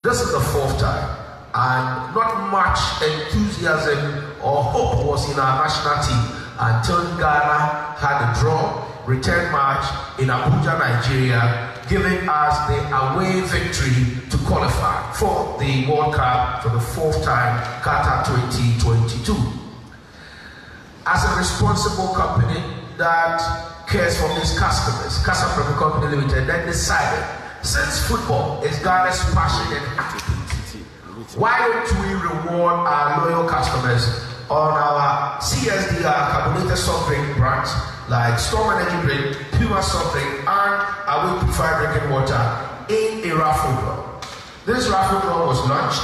This is the fourth time, and not much enthusiasm or hope was in our national team until Ghana had a draw, return match in Abuja, Nigeria, giving us the away victory to qualify for the World Cup for the fourth time, Qatar 2022. As a responsible company that cares for its customers, Kasapreko Company Limited then decided, since football is Ghana's passion and activity, why don't we reward our loyal customers on our CSDR carbonated soft drink brands like Storm Energy Drink, Pure Soft Drink, and our purified drinking water in a raffle draw. This raffle draw was launched,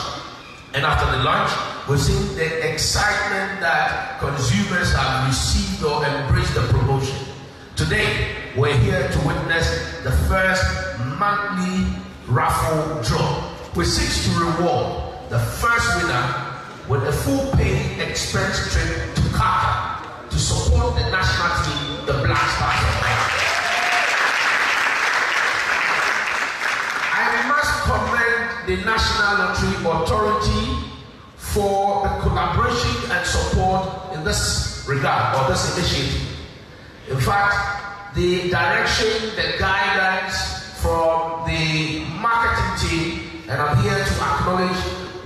and after the launch, we've seen the excitement that consumers have received or embraced the promotion. Today, we're here to witness the first monthly raffle draw. We seek to reward the first winner with a full paid expense trip to Qatar to support the national team, the Black Stars of Ghana. I must commend the National Lottery Authority for the collaboration and support in this regard, or this initiative. In fact, the direction, the guidance from the marketing team, and I'm here to acknowledge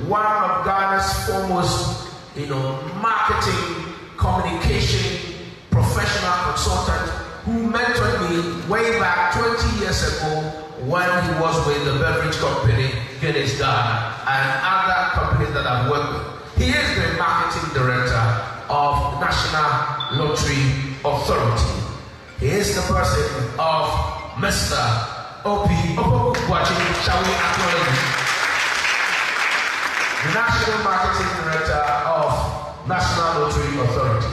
one of Ghana's foremost, marketing, communication, professional consultant who mentored me way back 20 years ago when he was with the beverage company, Guinness Ghana, and other companies that I've worked with. He is the marketing director of National Lottery Authority. He is the person of Mr. O.P. watching, shall we acknowledge him? The National Marketing Director of National Lottery Authority.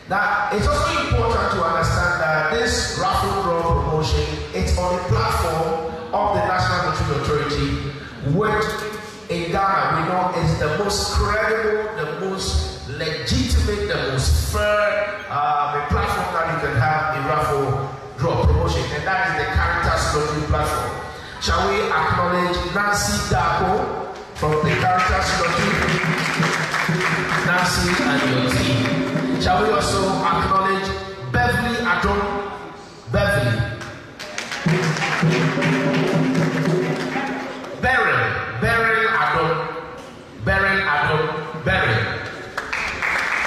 Now, it's also important to understand that this raffle draw promotion, it's on the platform of the National Lottery Authority, which in Ghana we know is the most credible, the most legitimate, the most fair platform that you can have a raffle draw promotion, and that is the Caritas Lottery platform. Shall we acknowledge Nancy Dapo from the Caritas Lottery? Nancy and your team. Shall we also acknowledge Beverly Adon? Beverly. Beryl Adon.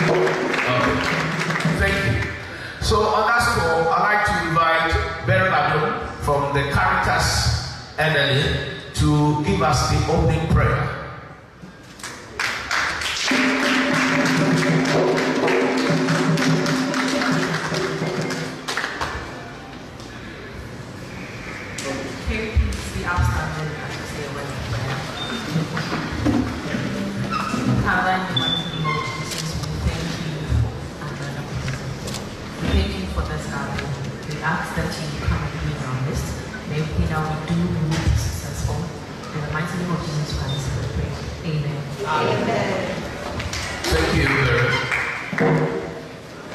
Okay. Thank you. So on that score, I'd like to invite Beryl Adon from the Caritas NLA to give us the opening prayer. Thank you,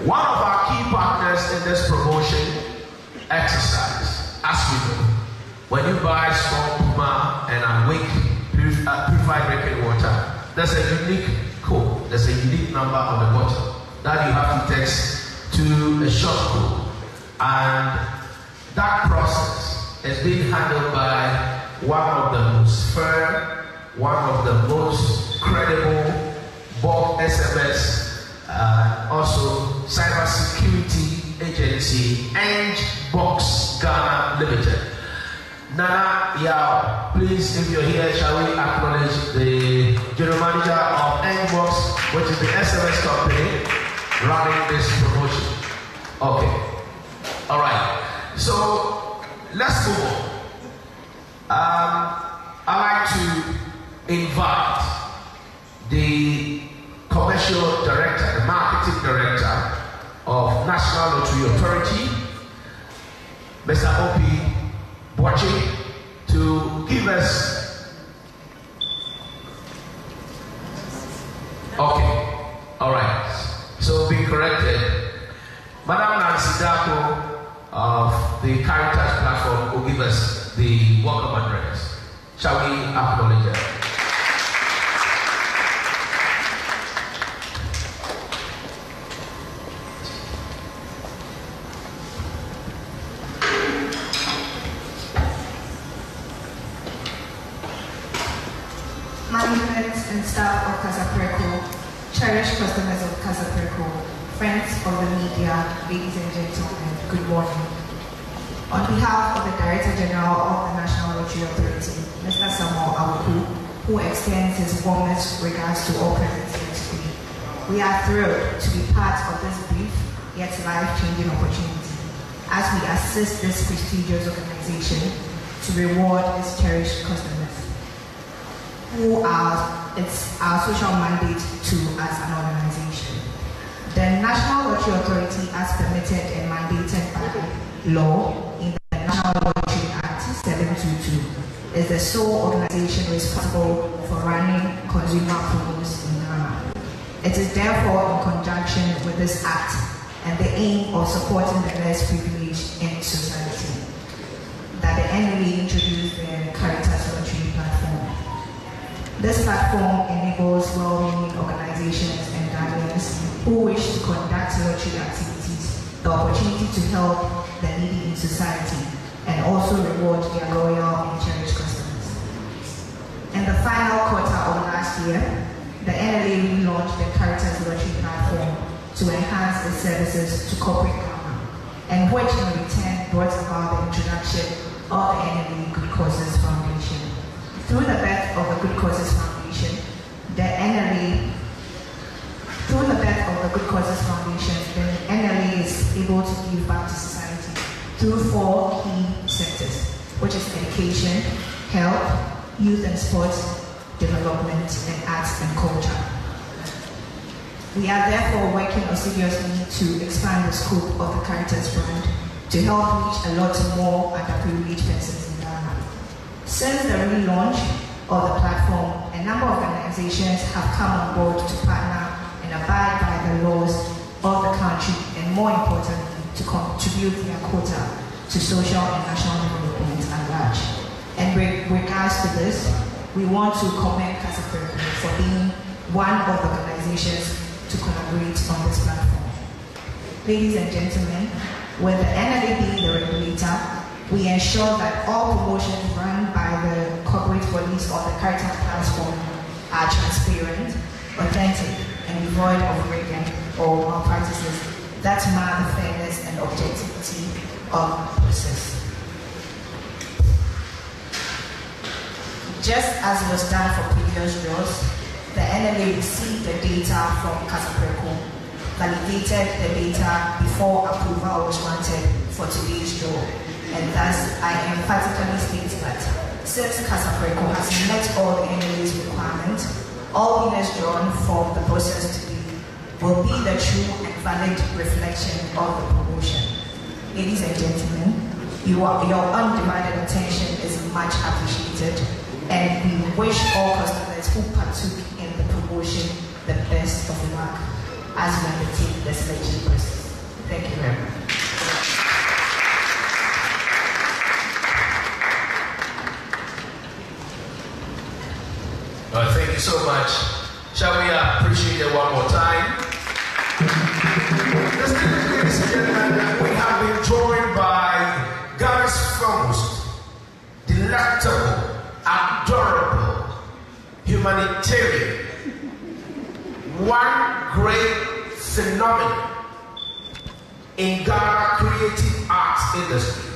one of our key partners in this promotion, Exercise. As we know, when you buy Storm Puma and Awake purified drinking water, there's a unique code, there's a unique number on the bottle that you have to text to a short code, and that process is being handled by one of the most fair, one of the most credible bulk SMS, also cybersecurity agency, Xposed Ghana Limited. Nana Yao, please, if you're here, shall we acknowledge the general manager of Xposed, which is the SMS company running this promotion. Okay, all right. So let's move on. I'd like to invite the commercial director, the marketing director of National Lottery Authority, Mr. O.P. Boachi, to give us. Okay, all right. So be corrected. Madam Nancy Dapo of the Caritas platform will give us the welcome address. Shall we acknowledge her? management and staff of Kasapreko, cherished customers of Kasapreko, friends of the media, ladies and gentlemen, good morning. On behalf of the Director General of the National Lottery Authority, Mr. Samuel Awoku, who extends his warmest regards to all present here today, we are thrilled to be part of this brief yet life-changing opportunity as we assist this prestigious organization to reward its cherished customers, who are our social mandate to as an organization. The National Lottery Authority, as permitted and mandated by law in the National Lottery Act 722, is the sole organization responsible for running consumer promos in Ghana. It is therefore in conjunction with this act and the aim of supporting the less privileged in society that the NLA introduced the Caritas Lottery platform. This platform enables well-meaning organizations and guardians who wish to conduct lottery activities the opportunity to help the needy in society and also reward their loyal and cherished customers. In the final quarter of last year, the NLA relaunched the Caritas Lottery platform to enhance its services to corporate Ghana, and which in return brought about the introduction of the NLA Good Causes Foundation. Through the birth of the Good Causes Foundation, the NLA is able to give back to society through 4 key sectors, which is education, health, youth and sports, development, and arts and culture. We are therefore working assiduously to expand the scope of the Caritas brand to help reach a lot more underprivileged persons in Ghana. Since the relaunch of the platform, a number of organizations have come on board to partner and abide by the laws of the country, and more importantly, to contribute their quota to social and national development at large. And with regards to this, we want to commend Kasapreko for being one of the organizations to collaborate on this platform. Ladies and gentlemen, with the NLA being the regulator, we ensure that all promotions run by the corporate bodies of the Caritas platform are transparent, authentic, and devoid of rigging or malpractices that mar the fairness and objectivity of the process. Just as was done for previous draws, the NLA received the data from Kasapreko, validated the data before approval was granted for today's draw, and thus I emphatically state that since Kasapreko has met all the NLA's requirements, all winners drawn from the process today will be the true and valid reflection of the promotion. Ladies and gentlemen, your undivided attention is much appreciated, and we wish all customers who partook in the promotion the best of luck as we undertake the selection process. Thank you very much. Thank you so much. Shall we appreciate it one more time? Ladies and gentlemen, we have been joined by Ghana's foremost, delectable, adorable, humanitarian, one great phenomenon in Ghana creative arts industry.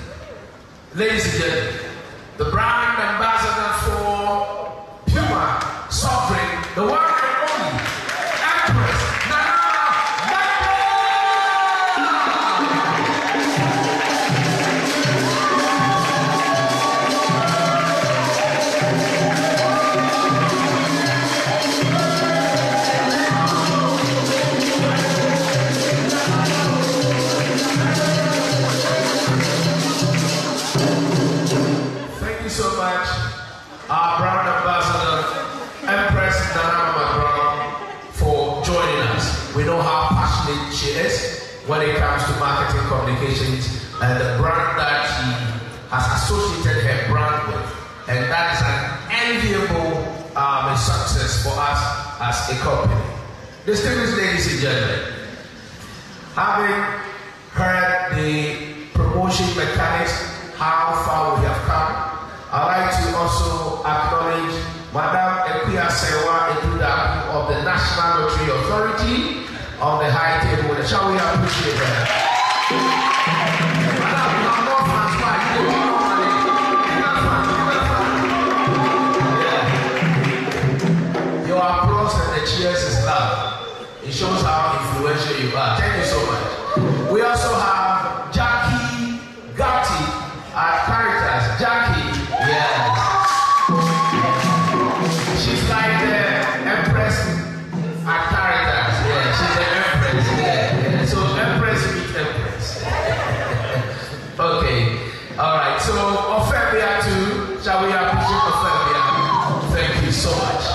Ladies and gentlemen, the brand ambassador for Puma Sovereign, the one and only Empress our brand ambassador, Empress Nana for joining us. We know how passionate she is when it comes to marketing communications and the brand that she has associated her brand with. And that is an enviable success for us as a company. Distinguished ladies and gentlemen, having heard the promotion mechanics, how far we have come, I'd like to also acknowledge Madam Ekuya Sewa Eduda of the National Lottery Authority on the high table. Shall we appreciate that? Your applause and the cheers is love. It shows how influential you are. Thank you so much. We also have Jackie Gatti at Caritas. Jackie, yes. She's like the Empress at Caritas. Yeah, she's the Empress. Yeah. So Empress meets Empress. Okay. All right. So Ophelia too. Shall we appreciate Ophelia? Thank you so much.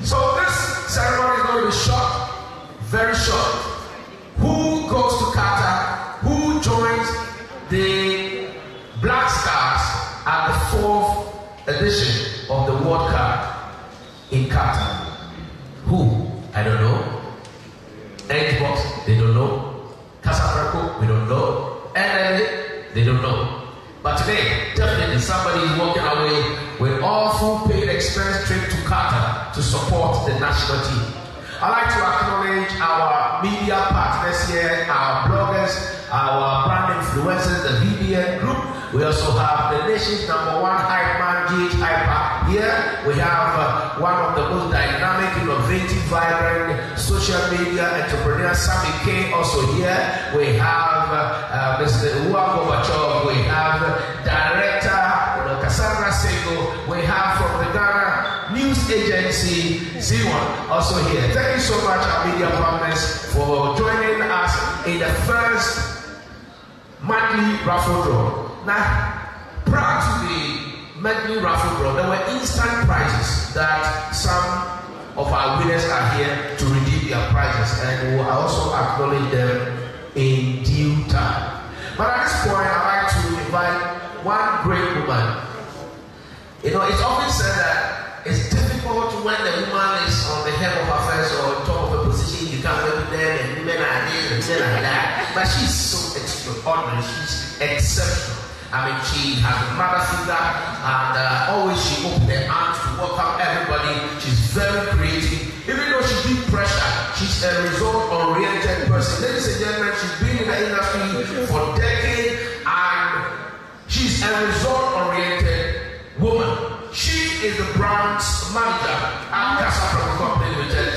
So this ceremony is going to be short, very short. Who goes to Qatar? Who joins the Black Stars at the 4th edition of the World Cup in Qatar? Who? I don't know. Xposed, they don't know. Kasapreko, we don't know. And they don't know. But today, definitely somebody is walking away with all full paid expense trip to Qatar to support the national team. I'd like to acknowledge our media partners here, our bloggers, our brand influencers, the VBN group. We also have the nation's #1 hype man, GH Hyper here. We have one of the most dynamic, innovative, vibrant social media entrepreneur, Sammy K, also here. We have Mr. Uwa Gorbachev. We have Director Kasapreko. We have from the Ghana News Agency, Z1, also here. Thank you so much, our media partners, for joining us in the first monthly raffle draw. Now, prior to the monthly raffle draw, there were instant prizes that some of our winners are here to redeem their prizes, and we will also acknowledge them in due time. But at this point, I'd like to invite one great woman. You know, it's often said that it's difficult when the woman is on the head of affairs or on top of a position, you can't work with them, and women are this and men are that. But she's so extraordinary, she's exceptional. I mean, she has a mother figure, and always she opens her arms to welcome everybody. She's very creative. Even though she's being pressured, she's a result-oriented person. Ladies and gentlemen, she's been in the industry for decades, and she's a result-oriented woman. She is the brand's manager at Kasapreko Company Limited.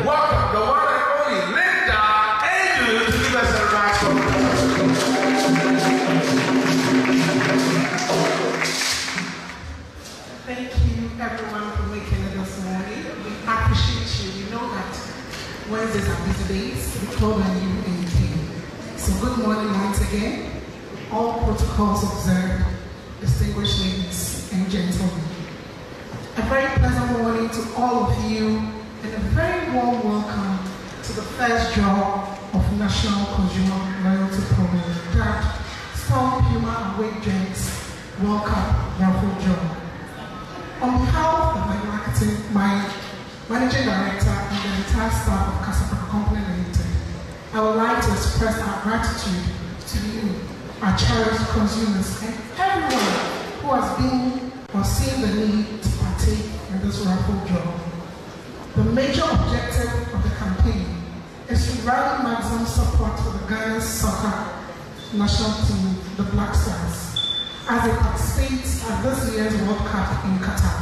Welcome, the one and only Linda Angel, to give us a round of applause. Thank you, everyone, for making it this morning. We appreciate you. We know that Wednesdays are busy days. We told you anything. So good morning once again. All protocols observed, distinguished ladies and gentlemen. A very pleasant morning to all of you, and a very warm welcome to the first draw of National Consumer Loyalty Program, that Storm Puma and Wake Drinks World Cup Raffle Draw. On behalf of my managing director and the entire staff of Kasapreko Company Limited, I would like to express our gratitude to you, our cherished consumers, and everyone who has been or seen the need to partake in this raffle draw. The major objective of the campaign is to rally maximum support for the Ghana soccer national team, the Black Stars, as it participates at this year's World Cup in Qatar.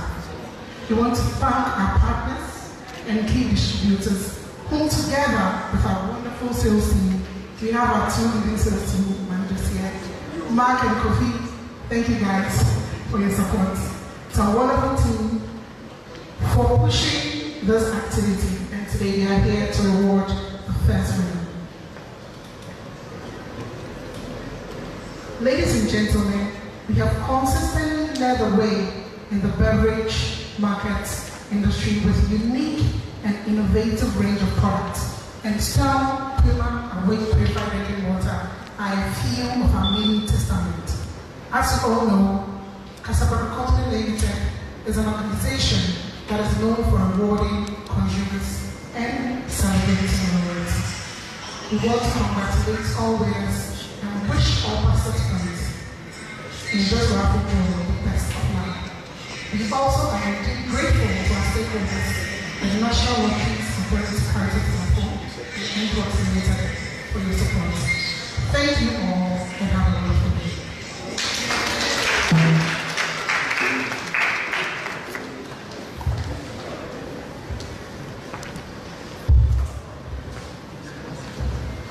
We want to thank our partners and key distributors, who together with our wonderful sales team, we have our two leading sales team managers here, Mark and Kofi. Thank you guys for your support. It's our wonderful team for pushing this activity, and today we are here to reward the first winner. Ladies and gentlemen, we have consistently led the way in the beverage market industry with unique and innovative range of products. And Storm, Puma, and Wake Purified Drinking Water are a few of our many testaments. As you all know, Kasapreko Company Limited is an organization that is known for rewarding consumers and celebrating loyalty. We want to congratulate all winners and wish all participants in this raffle draw the best of luck. We also are indeed grateful for stakeholders, and the national working supporting party platform, and coordinator for your support. Thank you all and have a wonderful day.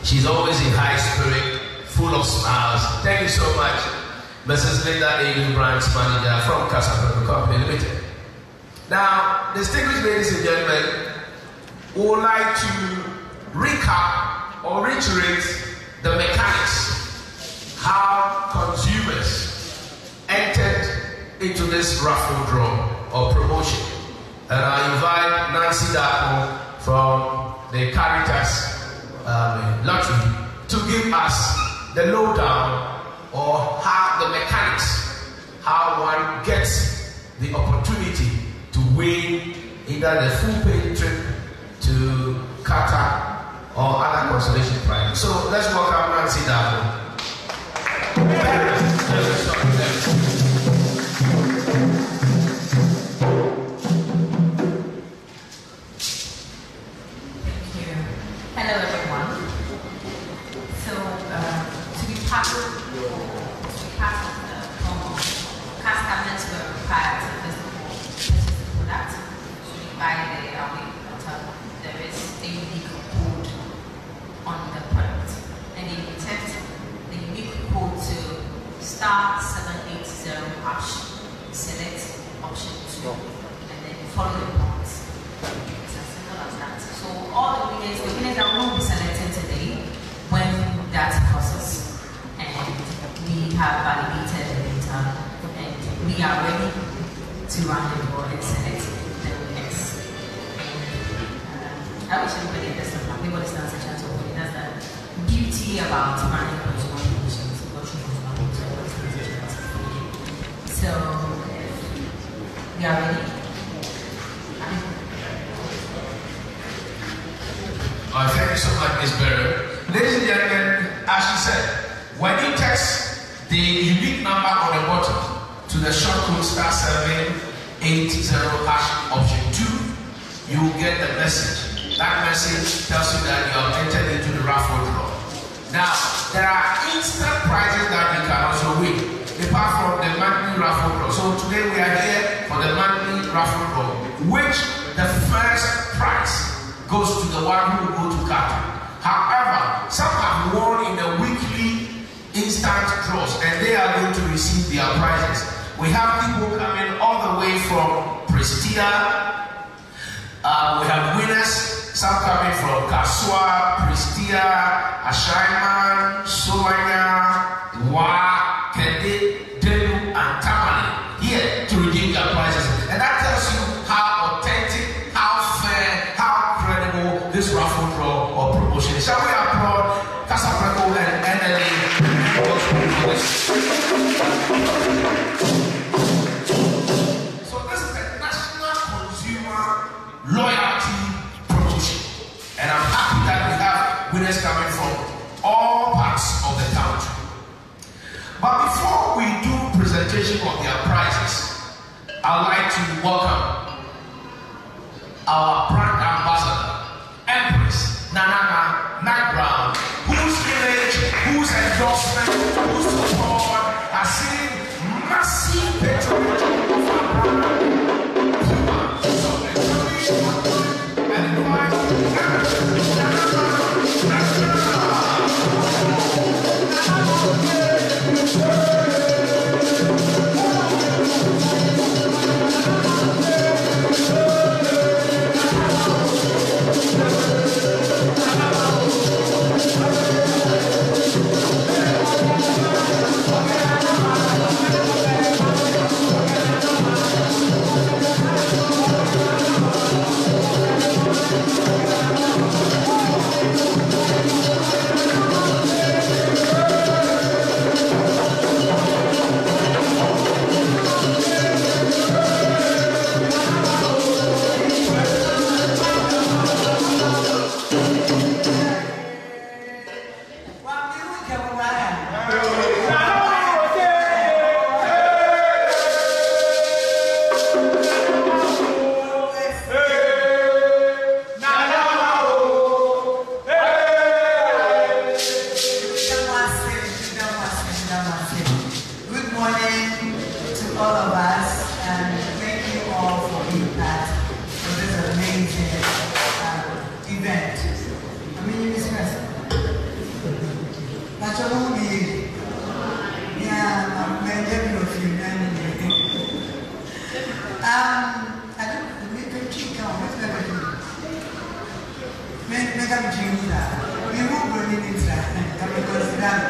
She's always in high spirit, full of smiles. Thank you so much, Mrs. Linda A. Branch, manager from Kasapreko Company Limited. Now, distinguished ladies and gentlemen, we would like to recap or reiterate the mechanics, how consumers entered into this raffle draw or promotion. And I invite Nancy Dapo from the Caritas lottery to give us the lowdown or how the mechanics, how one gets the opportunity to win either the full pay trip to Qatar or other consolation prize. So let's welcome Nancy Dapo. Hello everyone. So to be part of the promo, customers were required to purchase the product. So you buy the water, there is a unique code on the product. And you text the unique code to *780#, select option 2, and then you follow the prompts. It's as simple as that. So all the winners that will be selected today when that process, and we have validated the data, and we are ready to run the board and select the winners. I wish everybody understands that people understand such as well. That's the beauty about running consumer relations. So we are ready. Thank you so much, Ms. Berry. Ladies and gentlemen, as she said, when you text the unique number on the bottom to the short code *780# option 2, you will get the message. That message tells you that you have entered into the raffle draw. Now, there are instant prizes that you can also win, apart from the monthly raffle draw. So today we are here for the monthly raffle draw, which the first prize goes to the one who will go to Qatar. However, some have won in the weekly instant draws and they are going to receive their prizes. We have people coming all the way from Prestia. We have winners, some coming from Kasua, Prestia, Ashaiman, Somanya, Wa, Kende, Delu, and Tamale here to redeem their prizes. And that tells you how authentic, how fair, how credible this raffle draw or promotion is. Shall we applaud Kasapreko and NLA for this? So this is the National Consumer Loyalty Promotion. And I'm happy that we have winners coming from all parts of the country. But before we do presentation of their prizes, I'd like to welcome our brand ambassador, Empress Nanana McBrown, whose image, whose endorsement, whose support has seen massive patronage of our brand. So and invite Empress Nanana McBrown. that for this amazing event. I mean, you miss person. That's your own meeting. Yeah, I'm very of you. I don't make a chicken. What's never do? Make a dream that. We won't bring it inside. Because that.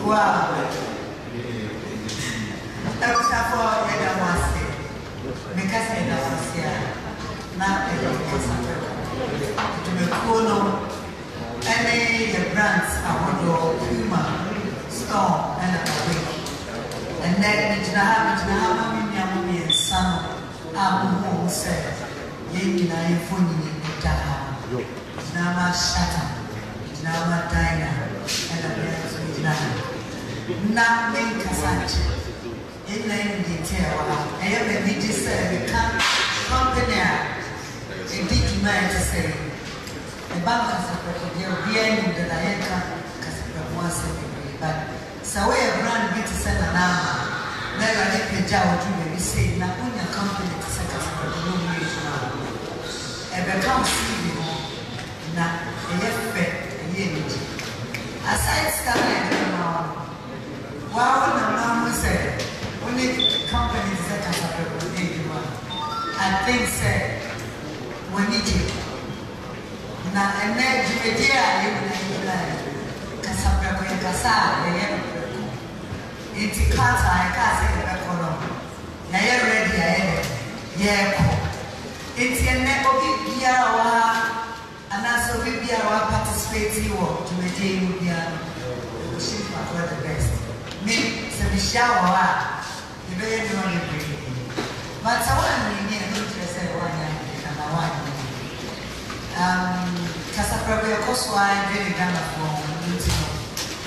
Wow. That was for because I was here. Now I don't to be cool. Any brands I want to Puma, Storm, and a week. And then it's not having and son. Abu said, Yena, Funny, Taha, Nama Shatan, Nama Dina, and a man. Not make Kasapreko. In detail, I have a DJ said, we can't company. Indeed, you might say, about Kasapreko, you'll be ending that I enter Kasapreko once a day. But so we have run a bit to send an hour. Never let the job to me say, now when your company to set us for the new age now. And become see you now, a effect, a unity. Aside starting now, wow, now say, when the company set us up for the I think, say, we need you. Now, and then you Kasapreko and Kasa, it's a car, I can't say the column. You're ready, yeah. It's a never be our and also we be our participating work to maintain the machine for the best. Me, so we shower, the very only bring. But someone in here, say one Kasapreko, course, why very grammar from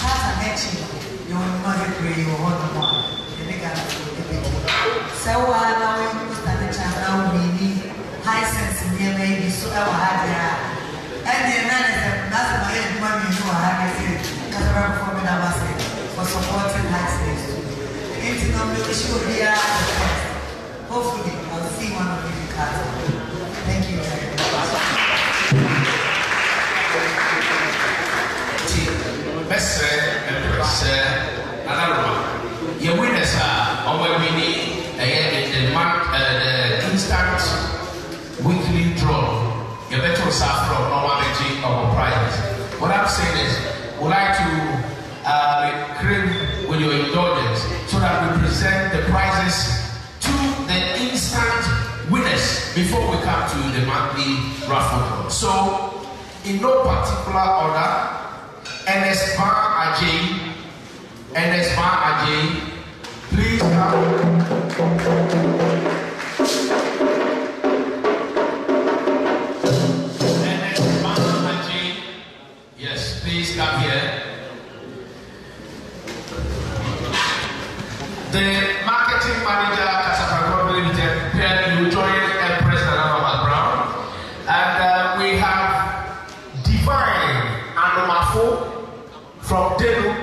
Part of action. You will not agree or one. So now you stand a chance now, we high sense in here, maybe so I had there. And the man is that's my money, you are having Kasapreko for me, for supporting high sense. It's not really sure here. Hopefully, I'll see one of you cards. Thank you very much. Best your winners are on my mini the instant weekly draw. You better start from normality of prizes. What I'm saying is, we'd like to crave with your indulgence so that we present the prizes to the instant winners before we come to the monthly raffle. So, in no particular order, NS Bar Ajay, please come. NS Bar Ajay, yes, please come here. The marketing manager, Kasapreko Limited, you join President Brown, and we have Divine Anomafo from Delu.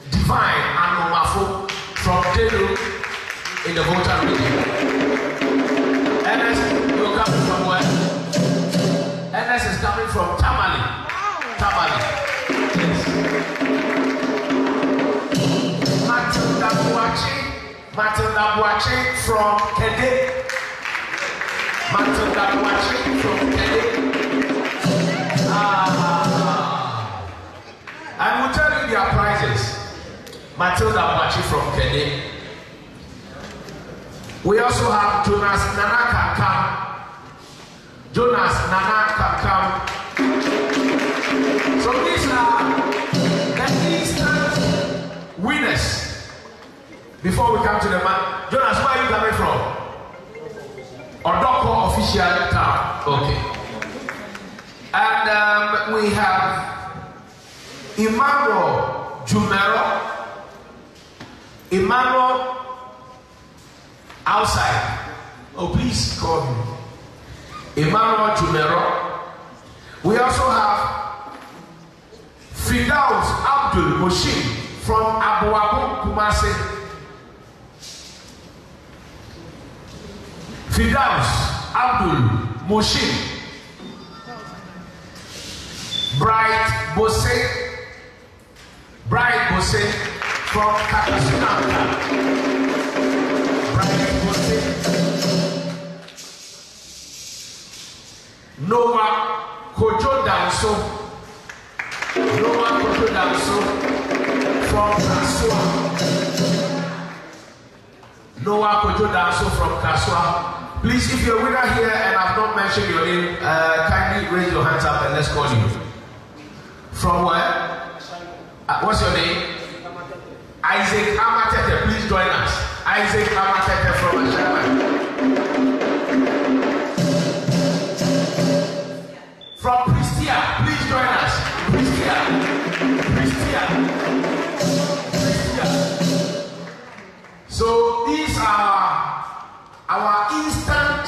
Divine Anomafo from Delu in the voter meeting. NS, you're coming from where? NS is coming from Tamale. Yes. Matilda Buache from Kede. I will tell you their prizes. Matilda Buache from Kede. We also have Jonas Nana Kakam. So these are the instant winners. Before we come to the man, Jonas, where are you coming from? Odoko official town. Okay. And we have Emmanuel Jumero. Emmanuel outside. Oh, please call him. Emmanuel Jumero. We also have Fidaus Abdul Moshim from Abu Abu Kumasi. Fidaus Abdul Moshim. Bright Bose from Kasapreko. Bright Bose. Noah Kojo Danso from Kaswa. Noah Kojo Danso from Kaswa. Please, if you're a winner here and I've not mentioned your name, kindly raise your hands up and let's call you. From where? What's your name? Isaac Amatete. Please join us. Isaac Amatete from Ashama. From Pristia. Please join us. Pristia. So these are our instant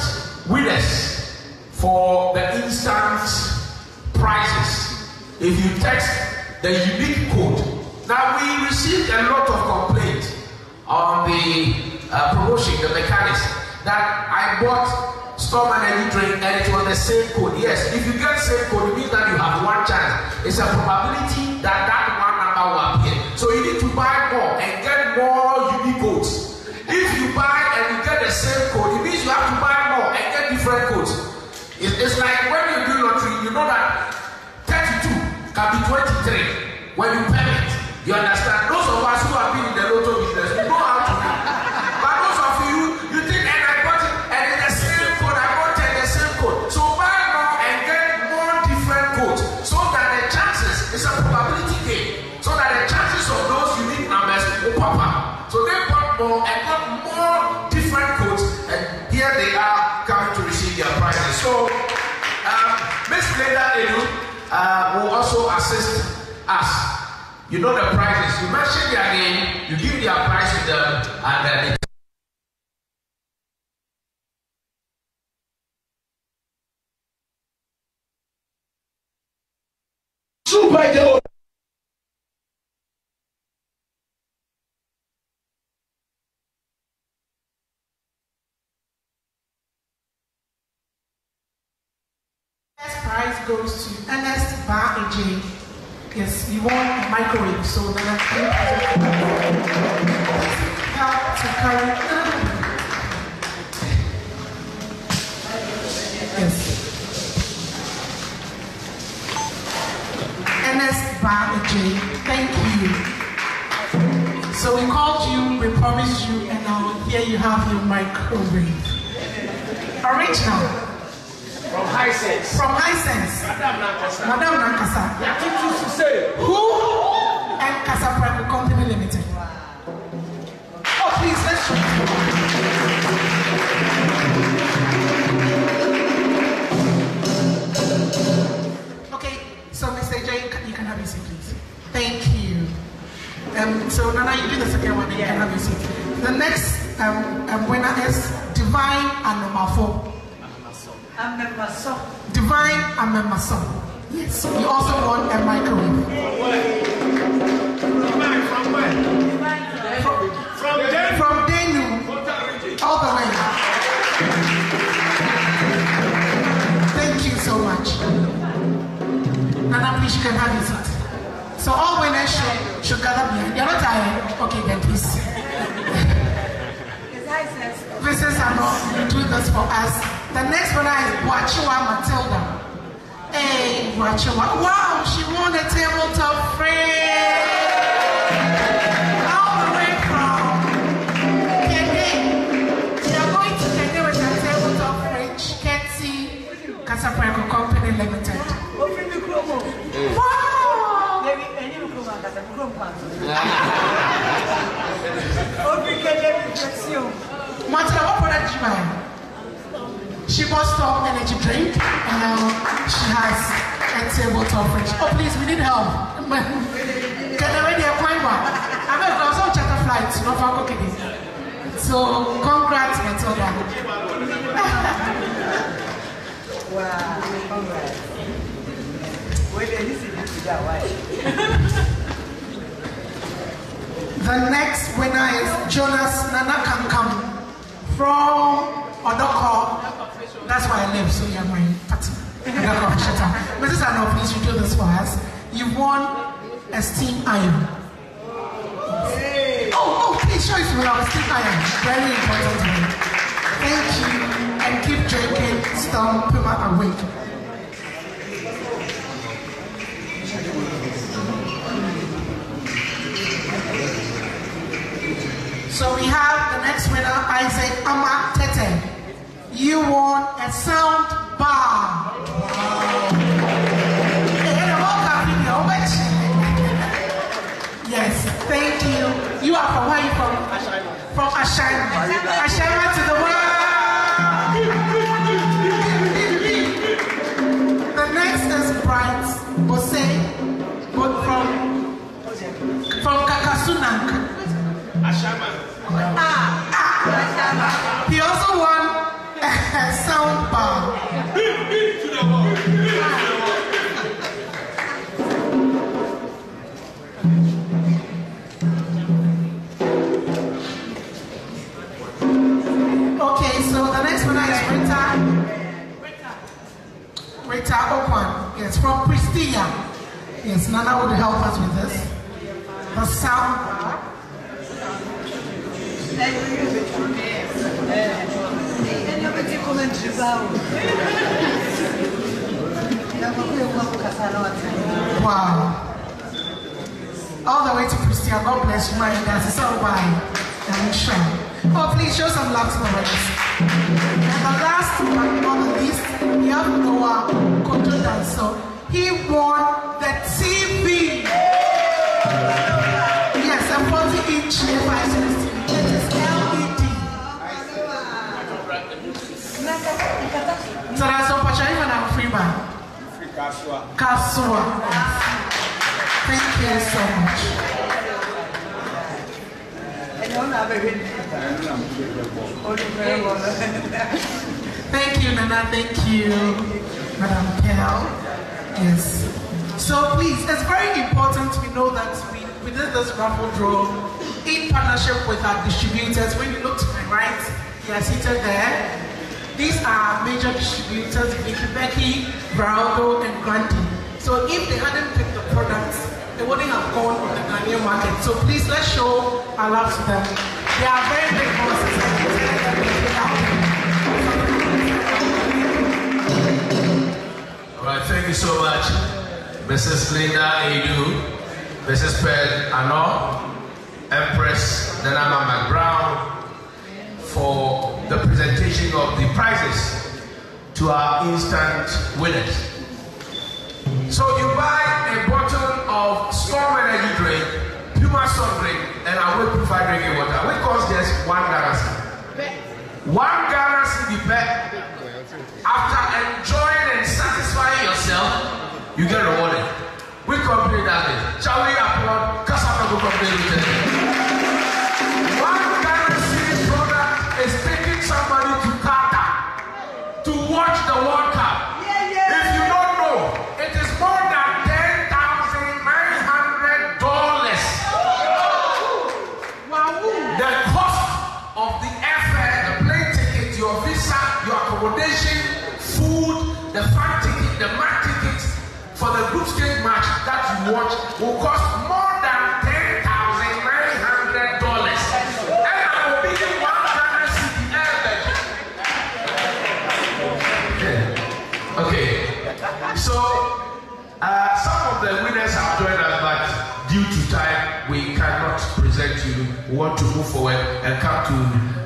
winners for the instant prizes. If you text the unique code. Now we received a lot of complaints on the promotion, the mechanics, that I bought Storm Energy drink and it was the same code. Yes, if you get the same code, it means that you have one chance. It's a probability that that one number will appear. So you need to buy more and get more unique codes. If you buy and you get the same code, it means you have to buy more and get different codes. It's like when you do lottery, you know that 32 can be 23 when you pay it. You understand? Those of us who have been in the lotto business, we know how to do it. But those of you think, and I bought it, and it's the same code, I bought it, the same code. So buy more and get more different codes, so that the chances, it's a probability game, so that the chances of those unique numbers will pop up. So they bought more and got more different codes, and here they are coming to receive their prizes. So, Miss Leda Edu will also assist us. You know the prizes. You mention their name, you give their prize to them, and then they super. First prize goes to Ernest Bar AJ. Yes, you want a microwave, so then I can help to carry. Yes. Ernest Bar AJ, thank you. So we called you, we promised you, and now here you have your microwave. Original. From Hisense. From Hisense. Madame Nankasa. Who? And Kasapreko Company Limited. Oh, please, let's show you. Okay, so Mr. J, you can have your seat, please. Thank you. So Nana, you do the second one, and you can have your seat. The next winner is Divine Anomafo. Divine Amemaso. Yes. You also want a microwave. From where? From Denu. All the way. Thank you so much. Nana, please, you can have your seat. So all winners should gather behind. You're not tired? Okay, then please. Visitors are not doing this for us. The next one is Boachua Matilda. Hey, Boachua. Wow, she won a tabletop frame. All the way from Kenya. They are going to Kenya with a tabletop fridge. Ketsi Kasapreko Company Limited. Wow! Matilda, what product did you buy? She bought Storm Energy drink, and now she has a tabletop fridge. Oh, please, we need help. Can I ready a point one? I'm going to also charter flights, not for cooking. So, congrats, Matilda. Wow, congrats. Wait, this is that way. The next winner is Jonas Nanakankam from Odoko. That's where I live, so you're my party. Mrs. Anno, please you do this for us. You've won a steam iron. Oh, please show it to me now, steam iron. Very important to me. Thank you, and keep drinking Storm Puma awake. So we have the next winner, Isaac Ama Tete. You won a sound bar. Wow. Yes, thank you. You are from where you from? From Ashama. Ashama to the world. The next is Bright Bose, but from Kakasunank. Ashama. He also won a sound bar. Okay, so the next one is Rita Okwan. Yes, from Pristina. Yes, Nana would help us with this. The sound bar. Wow. All the way to Christian. God bless you, my guys. It's all right. I'm sure. Oh, please show some love to the brothers. And the last one on the list, we have Noah Kotoda. So he won the TV. Yes, a 40-inch device. It is LED. So that's all. Even I'm free man. Kasua. Thank you so much. Thank you, Nana. Thank you, Madam Kel. Yes. So please, it's very important we know that we did this raffle draw in partnership with our distributors. When you look to my right, they are seated there. These are major distributors, Becky, Braldo, and Granty. So if they hadn't picked the products, they wouldn't have gone on the Ghanaian market. So please, let's show our love to them. They are very big bosses. All right, thank you so much, Mrs. Linda Edu, Mrs. Ped Ano, Empress Nanama McBrown, for the presentation of the prizes to our instant winners. So you buy a bottle of Storm Energy drink, Puma soft drink, and I will provide drinking water, which costs just $1. $1 be bet. After enjoying and satisfying yourself, you get rewarded. We company that is. Shall we applaud Kasapreko company limited? $1 product is taking somebody to Qatar to watch the World Cup. If you don't know, it is more than $10,900. Wow. The cost of the airfare, the plane ticket, your visa, your accommodation, food, the fan ticket, the match tickets for the group stage match that you watch will cost more than $10,900. And I will be in $1 airbag. Okay. So some of the winners have joined us, but due to time, we cannot present you. We want to move forward and come to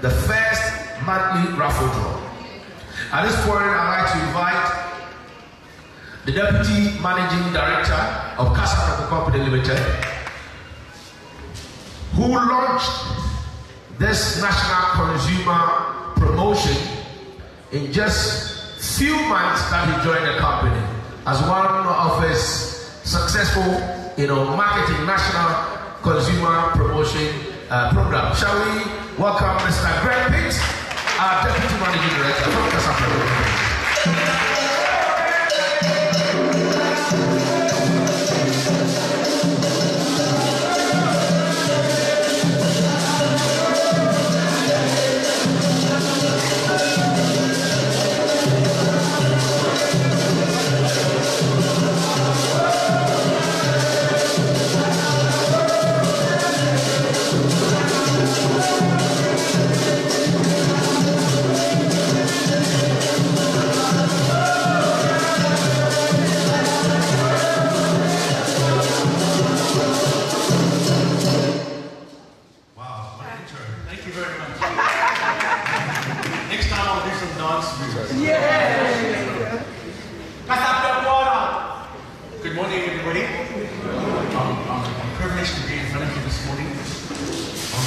the first monthly raffle draw. At this point, I'd like to invite the Deputy Managing Director of Kasapreko Company Limited, who launched this national consumer promotion in just few months that he joined the company as one of his successful, marketing national consumer promotion program. Shall we welcome Mr. Greg Pitts, our Deputy Managing Director from Kasapreko.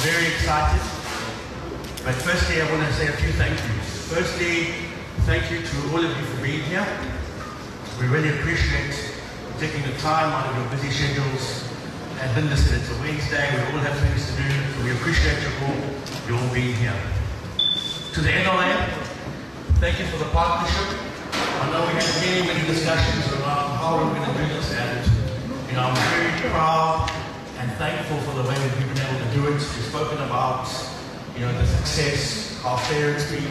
very excited. But firstly, I want to say a few thank yous. Firstly, thank you to all of you for being here. We really appreciate taking the time out of your busy schedules. As Linda said, it's a Wednesday, we all have things to do, so we appreciate you all being here. To the NLA, thank you for the partnership. I know we had many discussions around how we're going to do this, and I'm very proud and thankful for the way that we've been able to do it. We've spoken about the success, how fair it's been.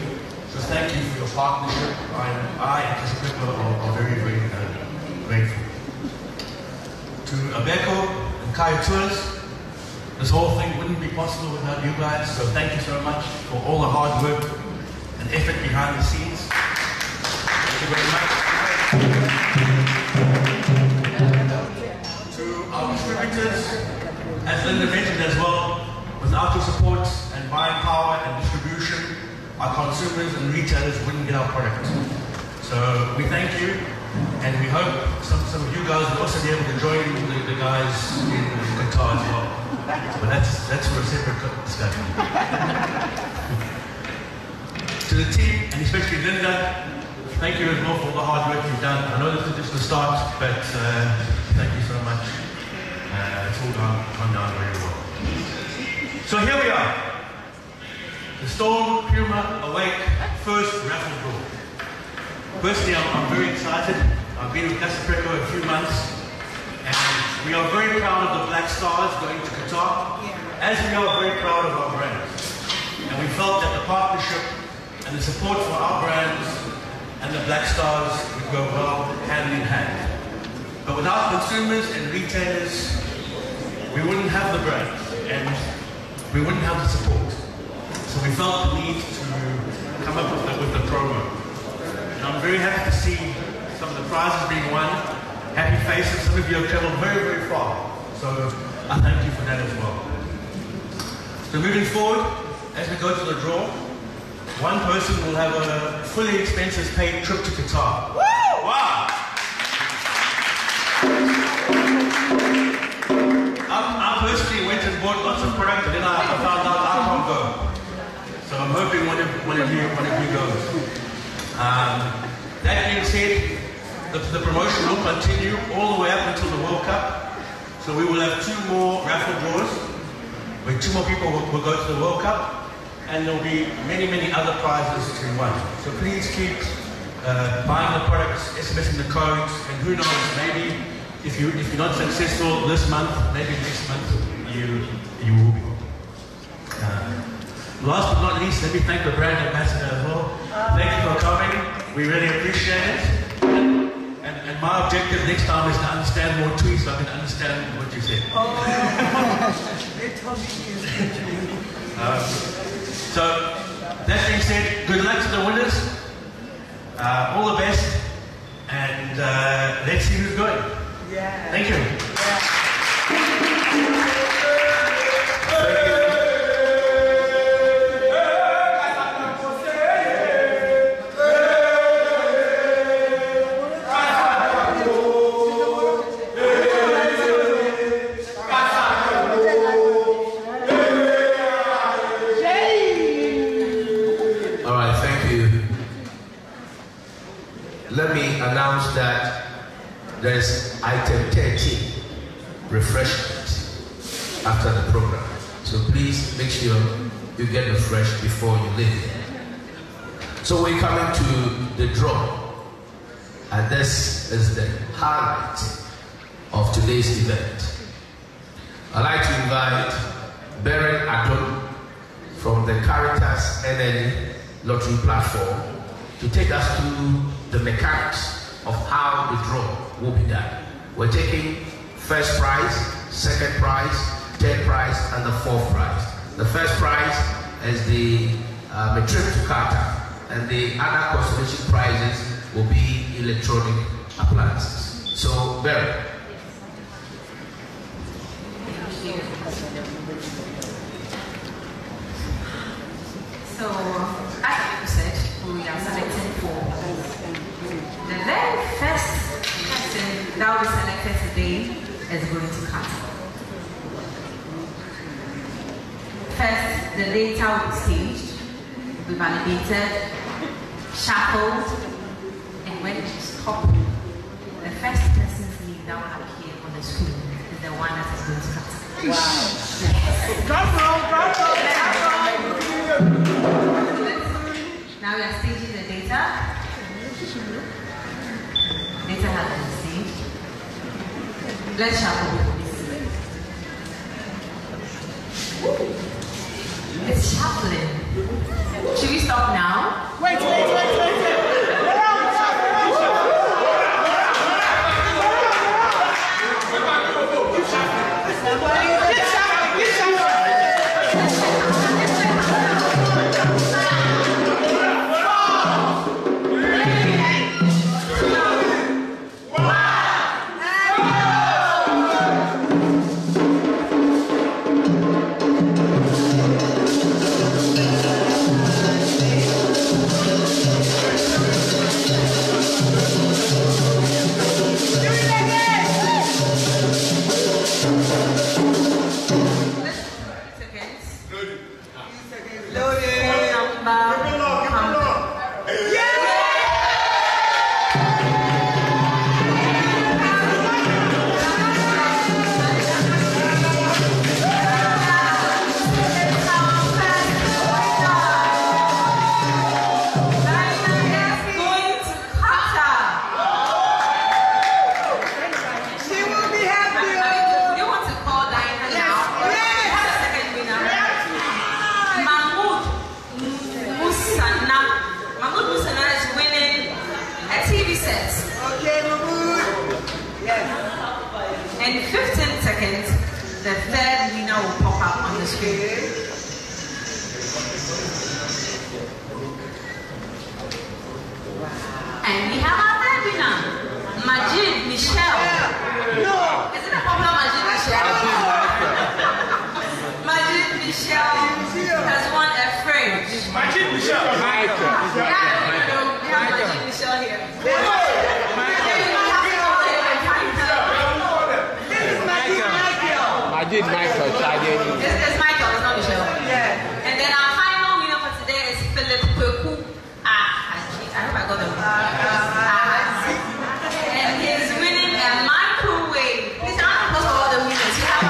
So thank you for your partnership. I and Kasapreko are very grateful. To Abeko and Kaya Tours, this whole thing wouldn't be possible without you guys. So thank you so much for all the hard work and effort behind the scenes. Thank you very much. To our distributors, as Linda mentioned as well, without your support and buying power and distribution, our consumers and retailers wouldn't get our product. So we thank you, and we hope some of you guys will also be able to join the guys in Qatar as well. But that's for a separate discussion. To the team, and especially Linda, thank you as well for all the hard work you've done. I know this is just the start, but thank you so much. It's all gone down very well. So here we are. The Storm Puma Awake first raffle draw. Firstly, I'm very excited. I've been with Kasapreko a few months, and we are very proud of the Black Stars going to Qatar, as we are very proud of our brands. And we felt that the partnership and the support for our brands and the Black Stars would go well hand in hand. But without consumers and retailers, we wouldn't have the brands and we wouldn't have the support. So we felt the need to come up with the promo. And I'm very happy to see some of the prizes being won. Happy faces, some of you have traveled very far. So I thank you for that as well. So moving forward, as we go to the draw, one person will have a fully expenses paid trip to Qatar. Woo! Wow! I personally went and bought lots of product, and then I found out I can't go. So I'm hoping one of you goes. That being said, the promotion will continue all the way up until the World Cup. So we will have 2 more raffle draws, where 2 more people will go to the World Cup, and there will be many other prizes to win. So please keep buying the products, SMSing the codes, and who knows, maybe if you're not successful this month, maybe next month you will be. Last but not least, let me thank the brand ambassador as well. Thank you for coming. We really appreciate it. And my objective next time is to understand more tweets so I can understand what you said. So, that being said, good luck to the winners. All the best. And let's see who's going. Yeah. Thank you. Let me announce that there's item 13, refreshment, after the program. So please make sure you get refreshed before you leave. So we're coming to the draw, and this is the highlight of today's event. I'd like to invite Beren Adon from the Caritas NNE lottery platform to take us through the mechanics of how the draw will be done. We're taking first prize, second prize, third prize, and the fourth prize. The first prize is the trip to Qatar, and the other consolation prizes will be electronic appliances. So, Barry. So, as you said, we are selecting for the very first person that will be selected today is going to Qatar. The data will be staged, will be validated, shuffled, and when it is top, the first person's name that will appear on the screen is the one that is going to cut. Wow. Now we are staging the data. Data has been staged. Let's shuffle. It's shuffling. Should we stop now? Wait. In 15 seconds, the third winner will pop up on the screen. And we have our third winner, Majid Michelle. No! Is it a popular Majid Michelle? Majid Michelle has won a fridge. Majid Michelle. Michael. We have Majid Michelle here. Majid Michael. It's Michael, it's not Michelle. Yeah. And then our final winner for today is Philip Kweku. I hope I got the wrong. And he's winning a microwave. Please, I want to post all the winners. You have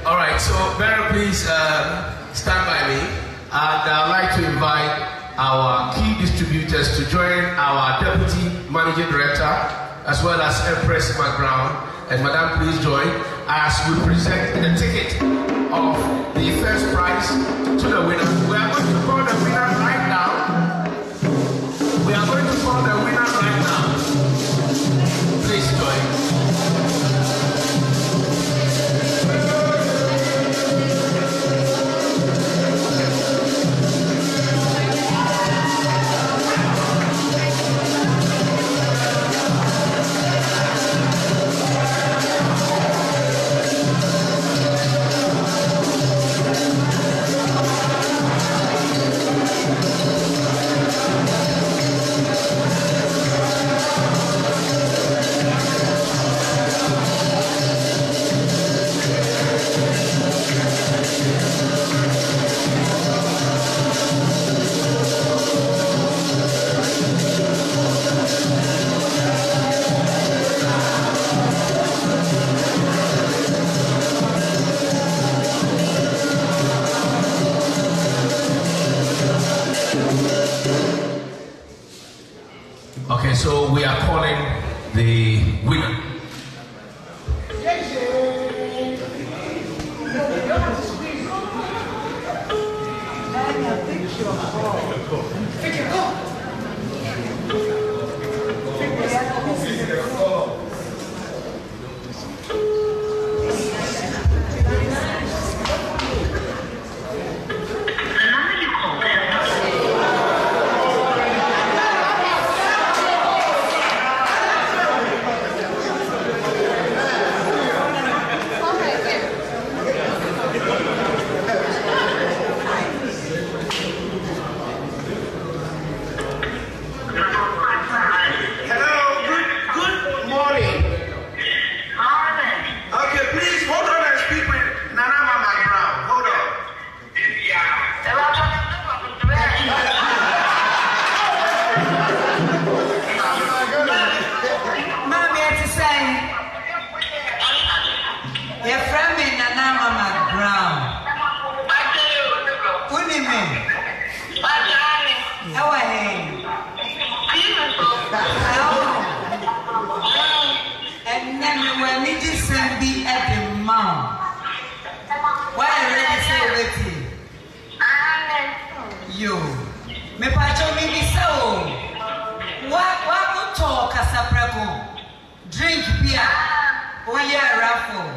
All right, so Barry, please stand by me. And I'd like to invite our key distributors to join our Deputy Managing Director, as well as Empress McBrown. And Madam, please join as we present the ticket of the first prize to the winner. We are going to call the winner right now. Please join. Okay, so we are calling the winner. How are you? And then when you just send me at the mouth. Why are you say waiting? You. Me pacho me be so. What go talk Kasapreko? Drink beer. Oh yeah, Raffle.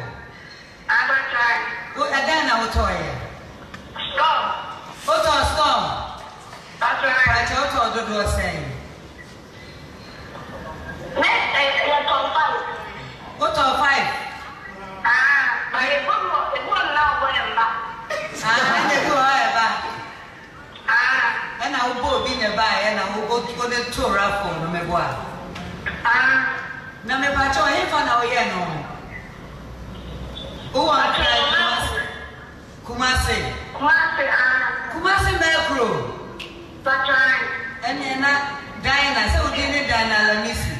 What again I will tell you. Stop. Stop. Pacho to do saying. What of 5? And I will go in a buy and I will go to the tour Raffle, no me boy. No me pacho him for now, yeah, no. Who are Kumasi Melcro. And then Diana, so didn't Diana Lamisi.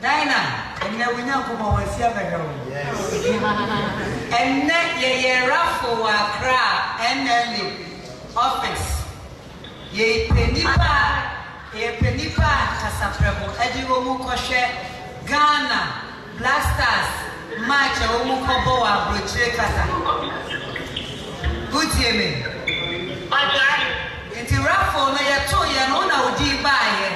Diana, and then we know come over here. And then ye Raffle crab and then office. Ye penipa Kasapreko, Ediwo Mukoshe, Ghana, Black Stars, Match, Omukoboa, Broche Kata. Good year, me. Inti Raffle, na ya to ya no na odi bae.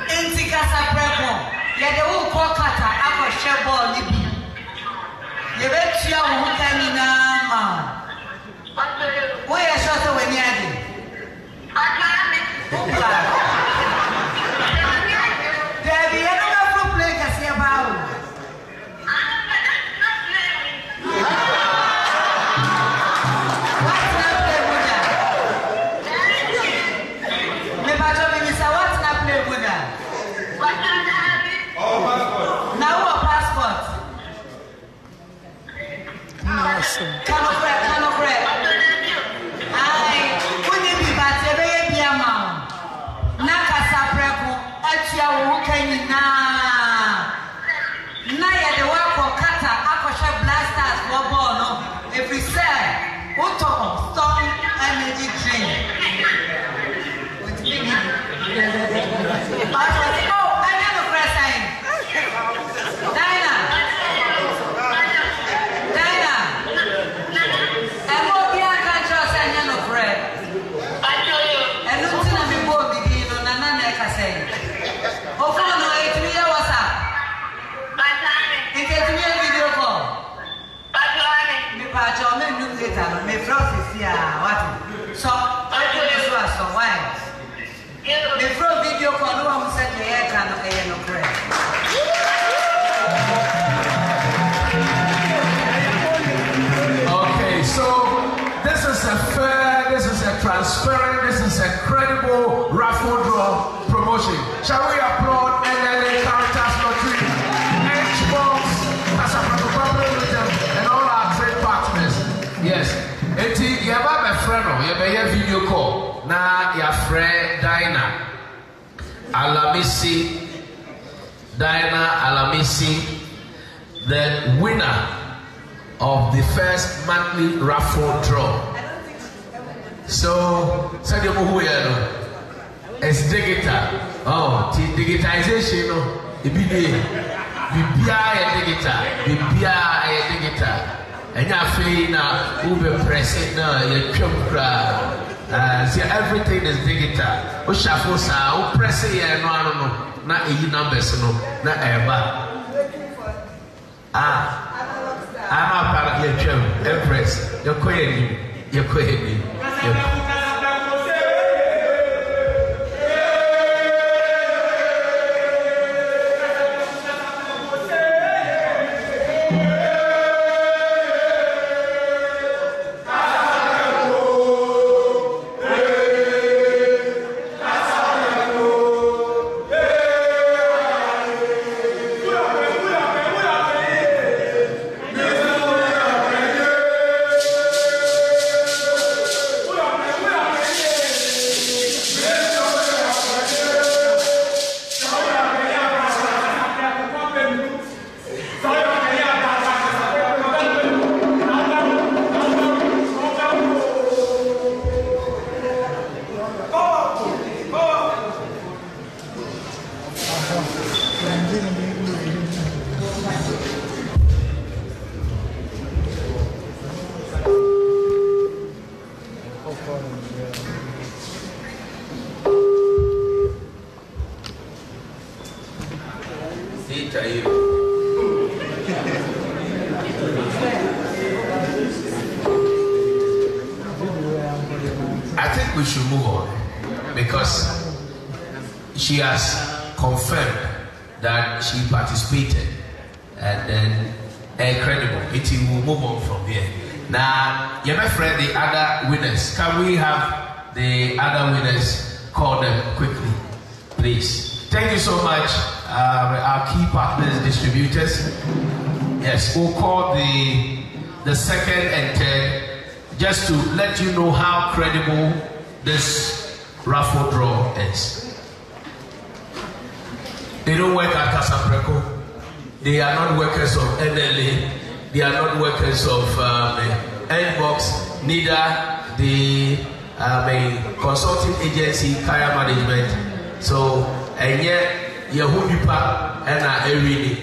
Inti Kasapreko, ya de wo ko kata akoshe ball ni bi. Ye betua wo kani na ma. Wo ya shot when ya di. Debbie, I don't have to play Kasapreko. Okay, so this is a fair, this is a transparent, this is a credible raffle draw promotion. Shall we applaud NLA Characters Lottery, Xposed, Kasapreko, and all our trade partners? Yes. Eti yaba my friend, yaba video call. Na your friend Diana Alamisi. Diana Alamisi, the winner of the first monthly raffle draw. So, it's digital. Oh, digitization. Digital. And you feel now, Uber pressing now, you see everything is digital. O shuffle sa, o press it, no. Na numbers no na eba I'm a part of your empress your queen we should move on because she has confirmed that she participated and then incredible. It will move on from here. Now, you my friend, the other winners. Can we have the other winners call them quickly, please? Thank you so much, our key partners, distributors. Yes, we'll call the second and third just to let you know how credible this raffle draw is. They don't work at Kasapreko. They are not workers of NLA. They are not workers of Nbox. Neither the consulting agency, Kaya Management. So, and yet, Yahudipa and Erini,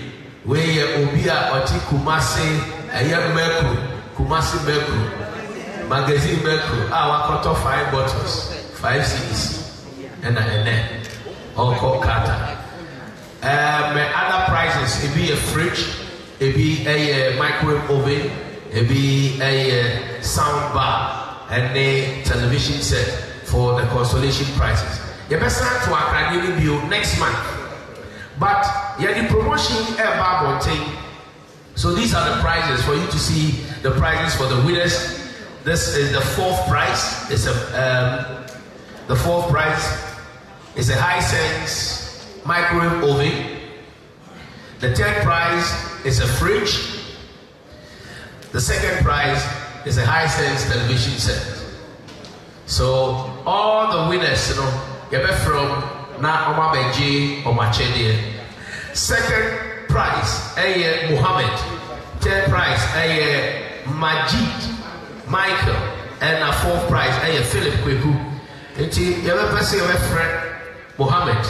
where Obia Oti Kumasi, a young Mercury, Kumasi Mercury, magazine Mercury, our cut off 5 bottles, 5 CDs, and then all called Kata. Other prizes, it be a fridge, it be a microwave oven, it be a sound bar, and a television set for the consolation prizes. You better start to academic bill next month. But the promotion about thing. So these are the prizes for you to see the prizes for the winners. This is the fourth prize. It's the fourth prize is a Hisense microwave oven. The third prize is a fridge. The second prize is a Hisense television set. So all the winners, you know, you're from na Oma Benji or Machede. Second prize, Muhammad. Third prize, Majid, Michael, and a fourth prize, Philip Kweku. You ever see your friend Muhammad?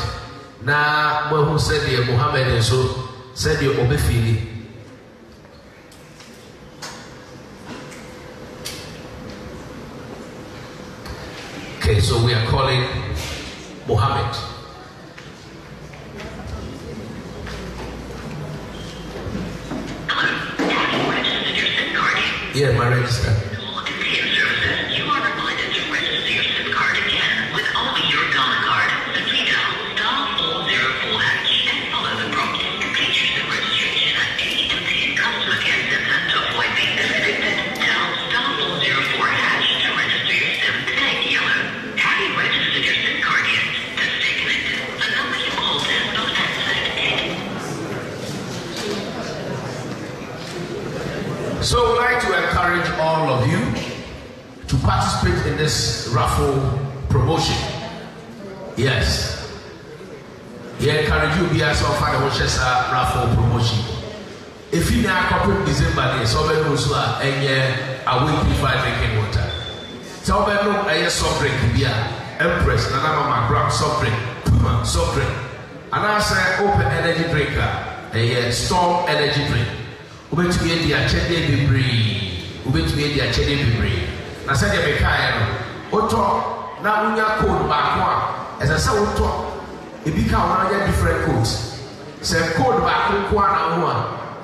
Na who said the Muhammad and so said the Obefili. Okay, so we are calling Muhammad. Yeah, my register. You are reminded to register your SIM card again with only your common card. Simply dial *404# and follow the prompt. Complete your SIM registration at any MTN customer care center to avoid being disconnected. Dial *404# to register your SIM today. Yellow. Have you registered your SIM card yet? To stay connected, the number you called is not answered. So I would like to encourage all of you to participate in this raffle promotion. Yes. Yeah, encourage you to be as often as raffle promotion. If you now copy December, so many also are away purified drinking water. So many no a soft drink beer, Empress, Nana Brown soft drink, Puma soft drink, and I say open energy drinker, a Storm energy drink. Ubet to be a chede be bree. Ubet to be a chede be bree. I said, you can Oto, now when you're code back one, as I said, Oto, it become one of different codes. Say code back one,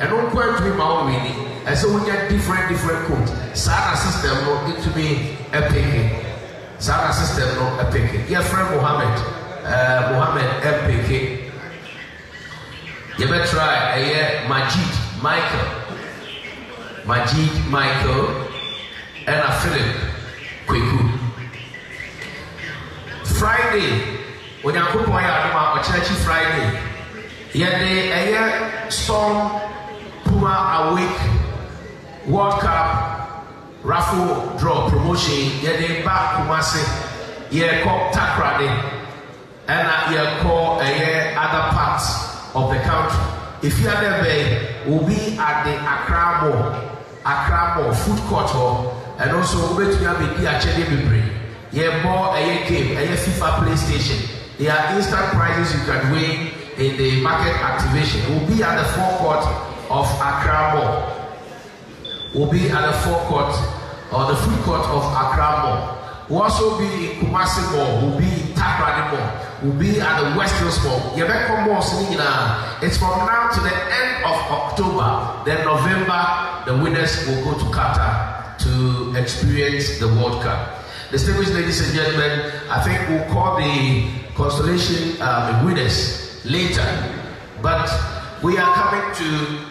and don't quite to be my own meaning. And so when you're different codes, Sada system will get to be a picking. Sada system no a picking. Your friend Mohammed MPK. You better try a year Majid. Michael, and a Philip Kweku. Friday, when you go to church Friday, you have the Storm Puma Awake World Cup raffle draw promotion. You have the back Kumasi, you have Takrade, and you call other parts of the country. If you are there, we'll be at the Accra Mall food court hall, and also we'll be at the Achede. Yeah, more a game, a FIFA PlayStation. There are instant prizes you can win in the market activation. We'll be at the forecourt of Accra Mall. We'll be at the forecourt or the food court of Accra Mall. We'll also be in Kumasi Mall. We'll be in Takrade Mall. We'll be at the West Hills Mall. It's from now to the end of October. Then November, the winners will go to Qatar to experience the World Cup. Distinguished ladies and gentlemen, I think we'll call the constellation winners later, but we're coming to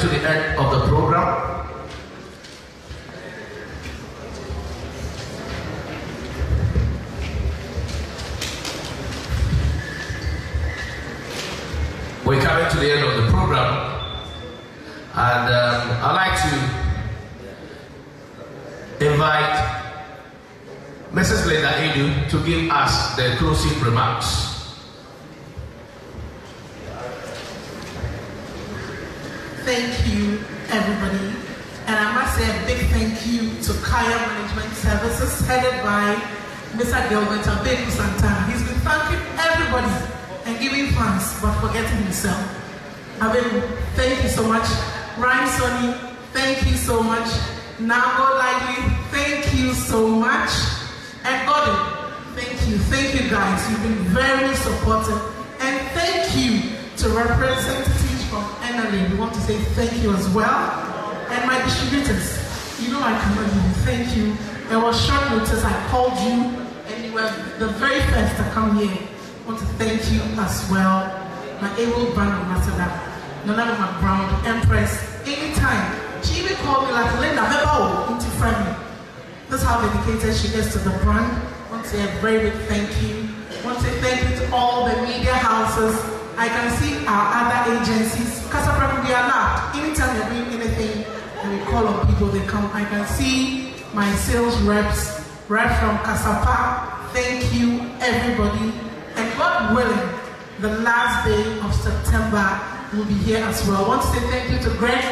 the end of the program. We're coming to the end of the program, and I'd like to invite Mrs. Linda Edu to give us the closing remarks. Thank you, everybody. And I must say a big thank you to Kaya Management Services, headed by Mr. Gilbert Abeku Santana. He's been thanking everybody and giving thanks, but forgetting himself. Abeku, thank you so much. Ryan Sonny, thank you so much. Nago Lively, thank you so much. And Gordon, thank you. Thank you, guys. You've been very supportive. And thank you to representatives from NLA. We want to say thank you as well. And my distributors, you know I cannot give you thank you. There was short notice, I called you, and you were the very first to come here. I want to thank you as well. My able brand ambassador, Nana McBrown, Empress, anytime. She even called me like Linda, Mebo, into friendly. That's how dedicated she is to the brand. I want to say a very big thank you. I want to say thank you to all the media houses. I can see our other agencies. Kasapreko, we are loud. Anytime you're doing anything and we call on people, they come. I can see my sales reps, right from Kasapa. Thank you, everybody. And God willing, the last day of September will be here as well. I want to say thank you to Greg.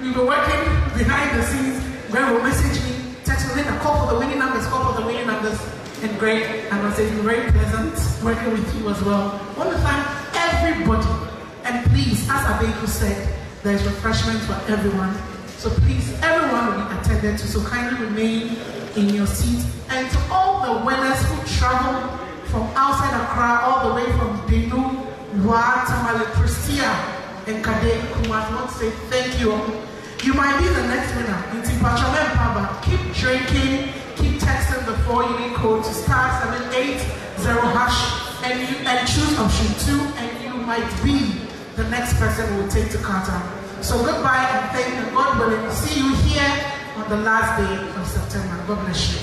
We've been working behind the scenes. Greg will message me, text me, call for the winning numbers, And Greg, I must say it's been very pleasant working with you as well. I want to thank everybody. And please, as Abeku said, there is refreshment for everyone. So please, everyone will be attended to. So kindly remain in your seats. And to all the winners who travel from outside Accra, all the way from Benu, Wa, Tamale, Pristia, and Kade, Kumasi, I want to say thank you. You might be the next winner. In Timpachamen Paba, keep drinking, keep texting the 4-unit code to *780# and choose option 2, and you might be the next person who will take to Qatar. So goodbye and thank you. God willing, see you here on the last day of September. God bless you.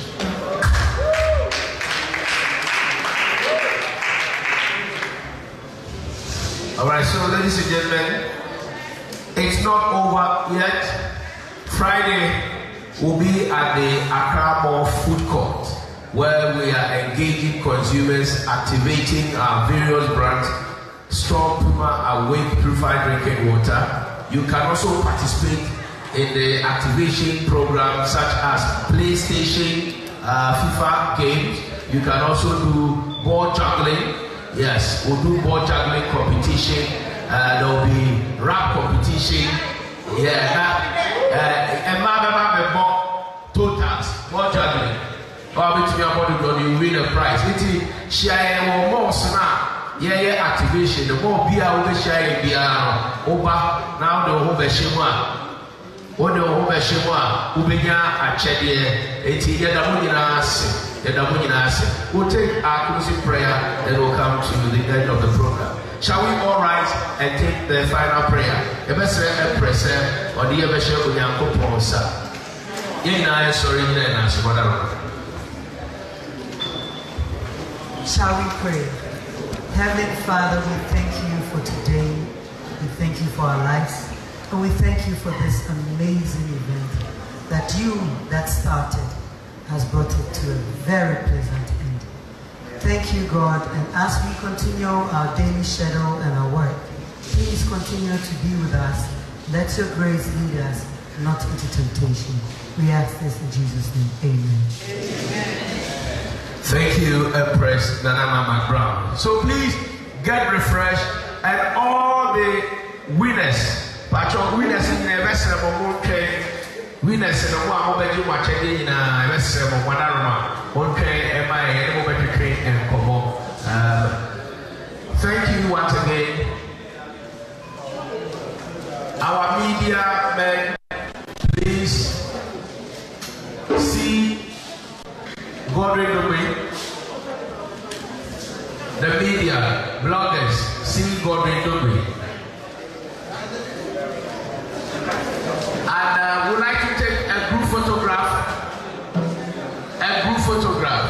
All right, so ladies and gentlemen, it's not over yet. Friday will be at the Accra Mall Food Court, where we are engaging consumers, activating our various brands, Storm Puma, Awake Purified Drinking Water. You can also participate in the activation program such as PlayStation, FIFA games. You can also do ball juggling. Yes, we'll do ball juggling competition. There will be rap competition. Yeah, totals, ball juggling. You win a prize. It's share more now. Yeah, activation. The more beer over share over now the whole Beshima. What the whole Beshima, Ubega, a Chedia, we'll take our closing prayer, then we'll come to the end of the program. Shall we all rise and take the final prayer? Shall we pray? Heavenly Father, we thank you for today. We thank you for our lives. And we thank you for this amazing event that you that started has brought it to a very pleasant end. Thank you, God, and as we continue our daily schedule and our work, please continue to be with us. Let your grace lead us, not into temptation. We ask this in Jesus' name. Amen. Thank you, Empress Nana McBrown. So please get refreshed, and all the winners, winners in the vessel of winners in the one who you watch in a vessel of one aroma, and come on. Thank you once again. Our media men, please see Godwin Dugbe. The media, bloggers, see Godwin Dugbe. And we'd like to take a group photograph. A group photograph.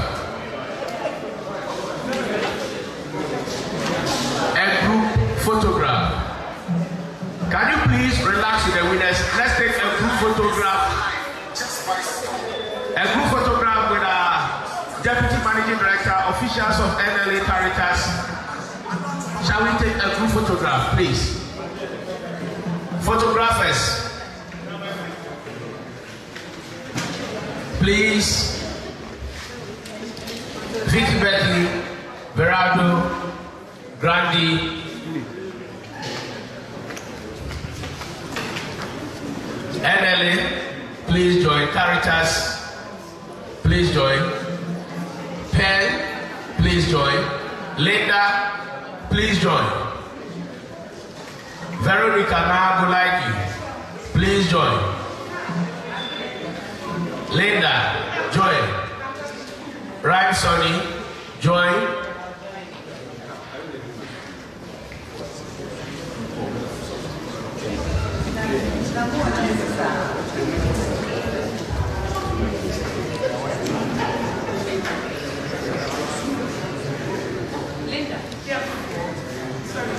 A group photograph. Can you please relax with the winners? Let's take a group photograph. A group photograph with our Deputy Managing Director, officials of NLA Caritas. Shall we take a group photograph, please? Photographers. Please. Vicky Beckley, Verado, Grandi. NLA, please join. Caritas, please join. Pen, please join. Linda, please join. Veronica Nagulaki, please join. Linda, join. Rhyme Sonny, join. Linda. Yeah. Sorry.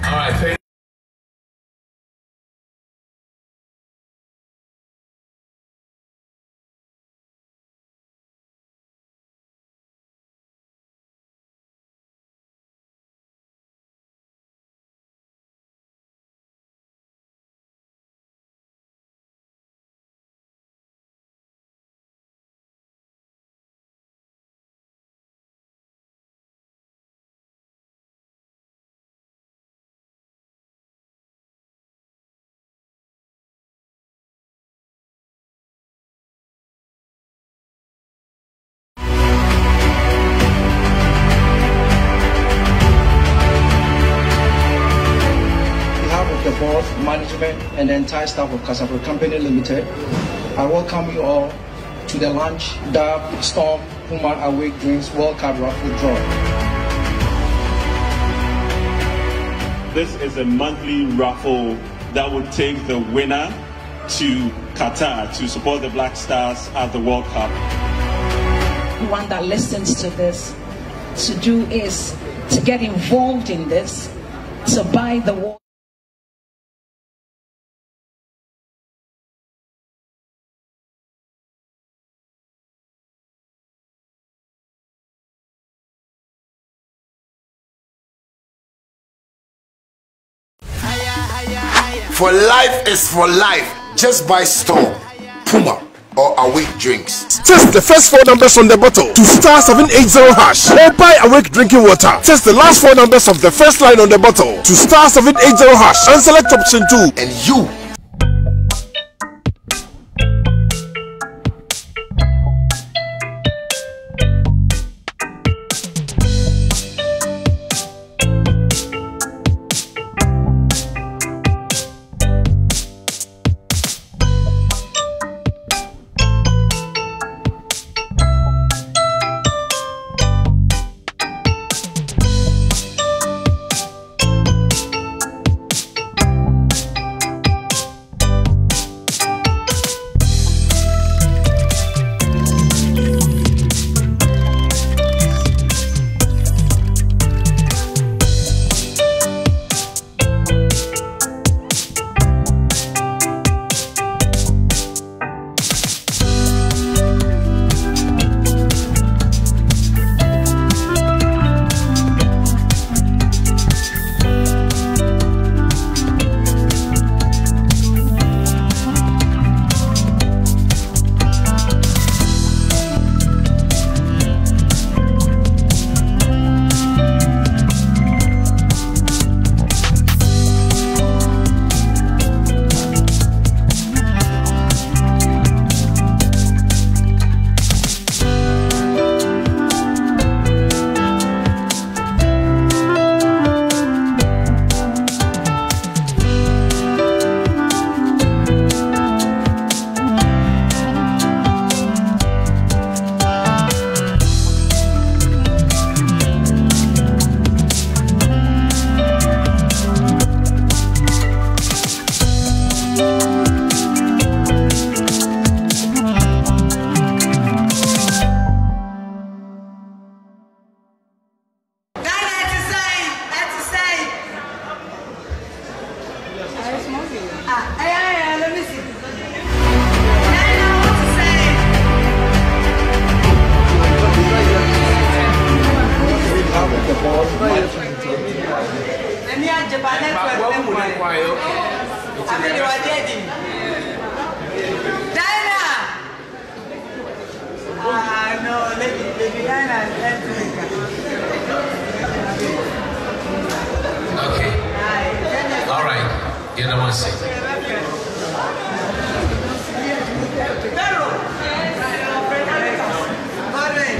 All right, thank you. The board, management, and the entire staff of Kasapreko Company Limited, I welcome you all to the Lunch, Dab, Storm, Puma Awake Drinks World Cup Raffle draw. This is a monthly raffle that would take the winner to Qatar to support the Black Stars at the World Cup. One that listens to this to do is to get involved in this, to buy the water. For life is for life. Just buy Storm, Puma, or Awake Drinks. Test the first 4 numbers on the bottle to star 780 hash, or buy Awake Drinking Water. Test the last 4 numbers of the first line on the bottle to star 780 hash and select option 2. And you No, Lady Diana and Okay. All right. You know what I'm saying?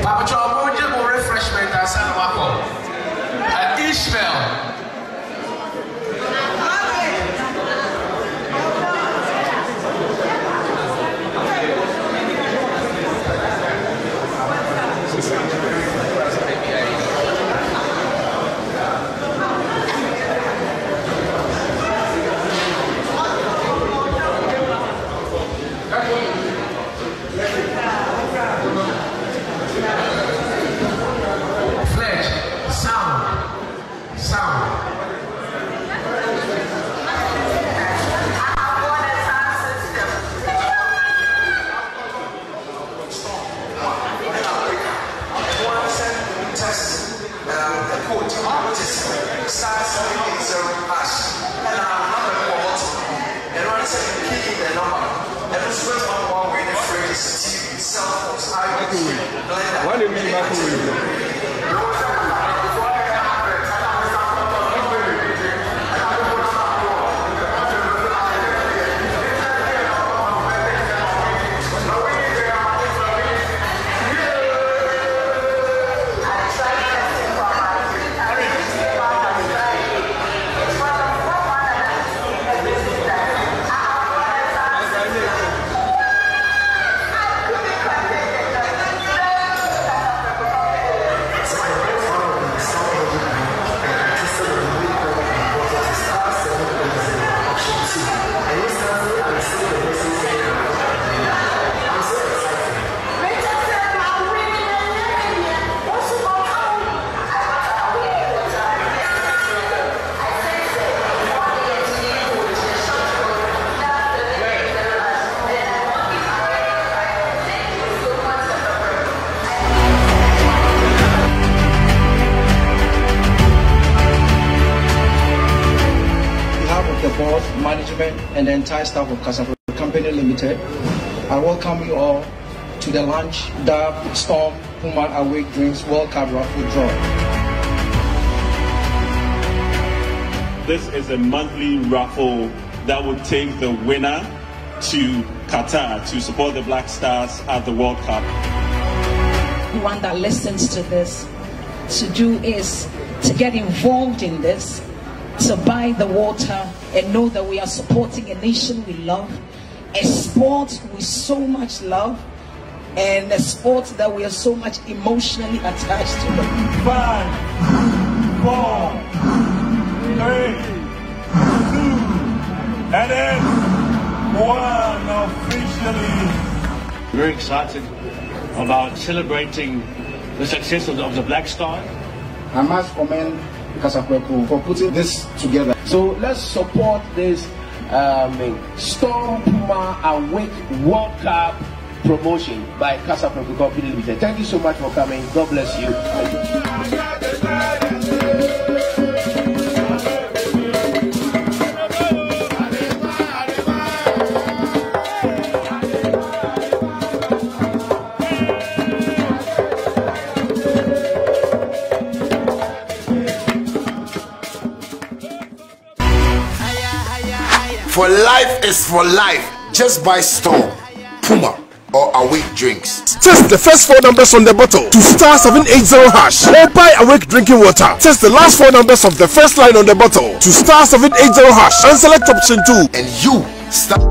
Papa Chow, we'll get more refreshment and San Marco. Ishmael. Why do you mean microwave? Management and the entire staff of Kasapreko Company Limited, I welcome you all to the Lunch, Dab, Storm, Puma Awake Drinks World Cup Raffle draw. This is a monthly raffle that will take the winner to Qatar to support the Black Stars at the World Cup. One that listens to this to do is to get involved in this, to buy the water and know that we are supporting a nation we love, a sport with so much love, and a sport that we are so much emotionally attached to. 5, 4, 3, 2, and then 1 officially. Very excited about celebrating the success of the Black Star. I must commend Kasapreko for putting this together. So let's support this Storm Puma Awake World Cup promotion by Kasapreko Company Limited. Thank you so much for coming. God bless you. For life is for life. Just buy Storm, Puma, or Awake drinks. Test the first 4 numbers on the bottle to star 780 hash or buy Awake drinking water. Test the last 4 numbers of the first line on the bottle to star 780 hash and select option 2. And you start.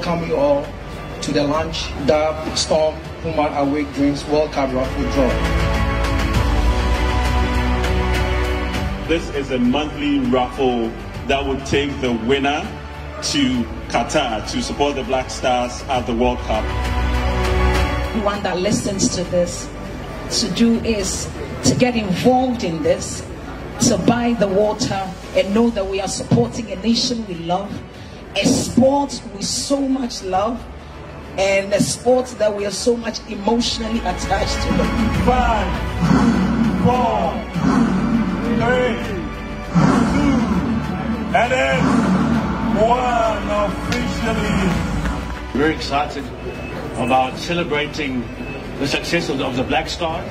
welcome you all to the Lunch, Dab, Storm, Puma Awake Drinks World Cup Raffle draw. This is a monthly raffle that would take the winner to Qatar to support the Black Stars at the World Cup. Everyone that listens to this to do is to get involved in this, to buy the water and know that we are supporting a nation we love, a sport we so much love, and a sport that we are so much emotionally attached to. 5, 4, 3, 2, and then 1 officially. Very excited about celebrating the success of the Black Star.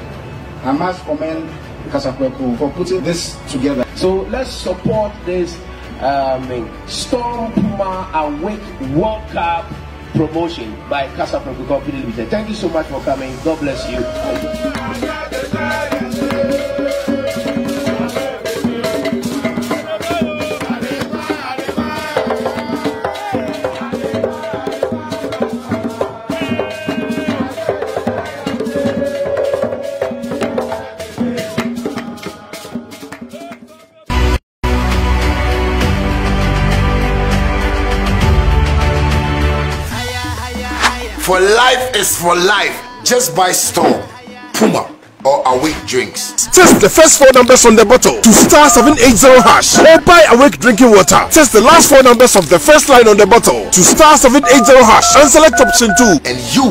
I must commend Kasapreko for putting this together. So let's support this Storm Puma Awake World Cup promotion by Kasapreko Company Limited. Thank you so much for coming. God bless you. For life is for life. Just buy Storm, Puma, or Awake drinks. Test the first 4 numbers on the bottle to star 780 hash or buy Awake drinking water. Test the last 4 numbers of the first line on the bottle to star 780 hash and select option 2 and you